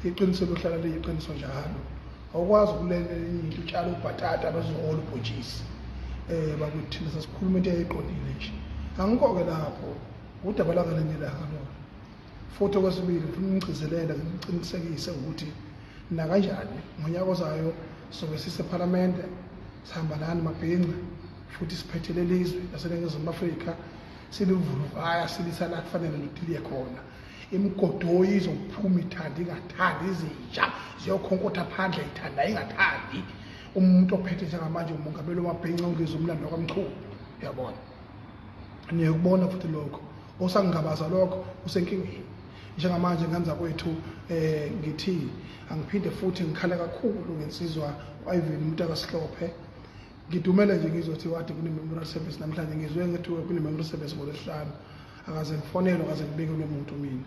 iqiniso lohlala liyiqiniso njalo awukwazi ukulelela into utshala ubhatata bezohola ubhotshisi bakuthi thina sasikhuluma into eyayiqondile nje angikho-ke lapho udaba langalendilanga lona futhi okwesibili ngifuna ngigcizelela ngiqinisekise ukuthi nakanjani ngonyaka ozayo sobe sisephalamende sihamba nani mabhinqa futhi siphethele ilizwe laseNingizimu Afrika silivuluvaya silisala kufanele nokuthi liye khona imigodoyi izophuma ithanda ingathandi izintsha ziyokhonkotha phandle ithanda ingathandi umuntu ophethe njengamanje umongameli wamabhinqa ungizwe umlando kwamchulu uyabona niyakubona futhi lokho osangigabaza lokho usenkingeni njengamanje ngenza kwethu ngithi angiphinde futhi ngikhala kakhulu ngensizwa u-Ivan umuntu akasihlophe ngidumele nje ngizothi wade kune-memorial service namhlanje ngizwe ngethiwe kune-memorial service ngoLwesihlanu akaze ngifonelwe akaze ngibekelwe muntu mina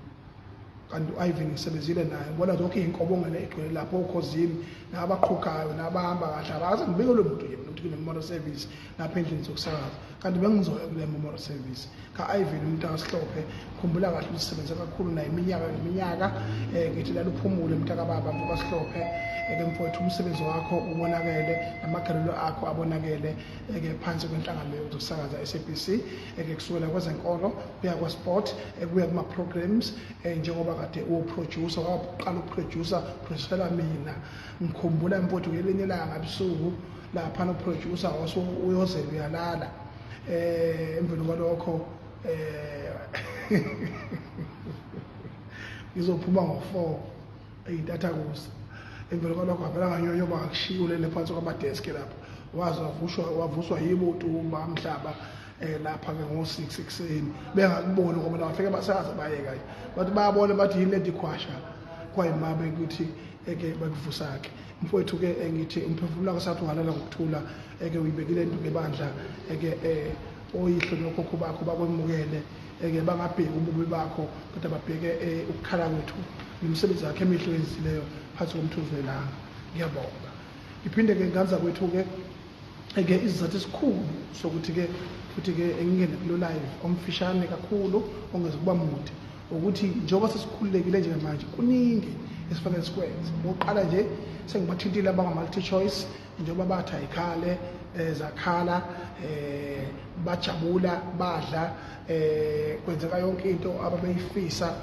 kanti u-Ivan ngisebenzile naye ngibona zonke iy'nkobongela igcwele lapho okhozini nabaqhukayo nabahamba kahle akaze ngibekelwe muntu nje ukuthi kune-memorial service lapha endlini zokusakaza kanti bengizoya kule memorial service ka-Ivan umuntu akasihlophe ngikhumbula kahle usisebenze kakhulu naye iminyaka ngeminyaka ngithi lala uphumule mntakababa mvuka sihlophe mfowethu umsebenzi wakho ubonakele namagalelo akho abonakele phansi kwenhlangano yokusakaza SABC kusukela kwezenkolo kuya kwa-sport kuya kuma-programs njengoba kade uwuproducer waqala ukuproducela mina ngikhumbula mfowethu ngelinye ilanga ebusuku laphana uproducer uyozela uyalala emveni kwalokho ngizophuma ngo-4 ey'ntathakusa emveni kwalokho avela nganyonyoba ngakushiyulele phansi kwamadeski lapho wavuswa yibo uTumba Mhlaba lapha-ke ngo-6 ekuseni bengakuboni ngoba bafike basakaze bayeka bathi bayabona bathi yini lento ikhwasha kwayimabe ukuthi bakuvusa-ke mfowethu-ke ngithi umphefumulo akasathi ungalala ngokuthula uyibekile into ngebandla oyihlo nokhokho bakho bakwemukele bangabheki ububi bakho kodwa babheke ukukhala kwethu nemisebenzi yakhe emihle eyenzileyo phansi komthunzi welanga ngiyabonga ngiphinde-ke nganza kwethu-ke isizathu esikhulu sokuthi-ke futhi-ke ngingene kulo live omfishane kakhulu ongeze kuba mude ukuthi njengoba sesikhululekile njengamanje kuningi esifanele sikwenze oqala nje sengibathintile abanga-multi choice njengoba bathi ayikhale zakhala bajabula badla kwenzeka yonke into ababeyifisa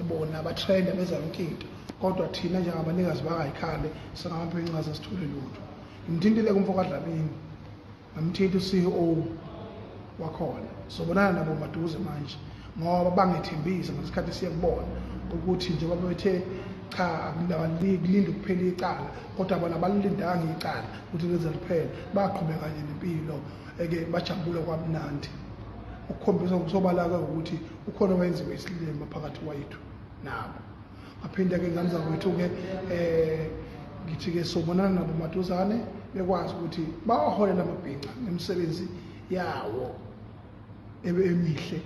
bona batrenda benza yonke into kodwa thina njengabanikazi bakayikhale singamaphencaza sithule lutho ngimthintile kumfoka Dlamini ngamthinta u-CEO wakhona sobonana nabo maduze manje ngoba bangethembisa ngesikhathi siyakubona ukuthi njengoba bethe cha akulinde kuphela icala kodwa bona balilindanga icala ukuthi lize liphele baqhubeka kanye nempilo bajabula kwamnandi ukukhombisa ukusobala-ke ukuthi ukhona owenziwe isilima phakathi kwethu nabo ngaphinde-ke nganza kwethu-ke ngithi-ke sobonana nabo maduzane bekwazi ukuthi bawaholela amabhinqa ngemisebenzi yawo emihle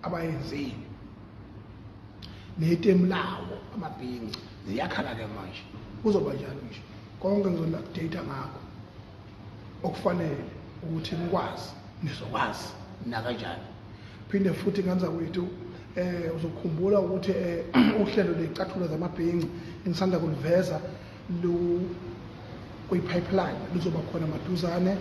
abayenzile netemu lawo amabhinqa ziyakhala-ke manje kuzoba njalo nje konke ngizona-update ngakho okufanele ukuthi nikwazi nizokwazi nakanjani phinde futhi nganza kwethu uzokhumbula ukuthi uhlelo ley'cathulo zamabhinqa engisanda kuliveza kuyi-pipeline luzoba khona maduzane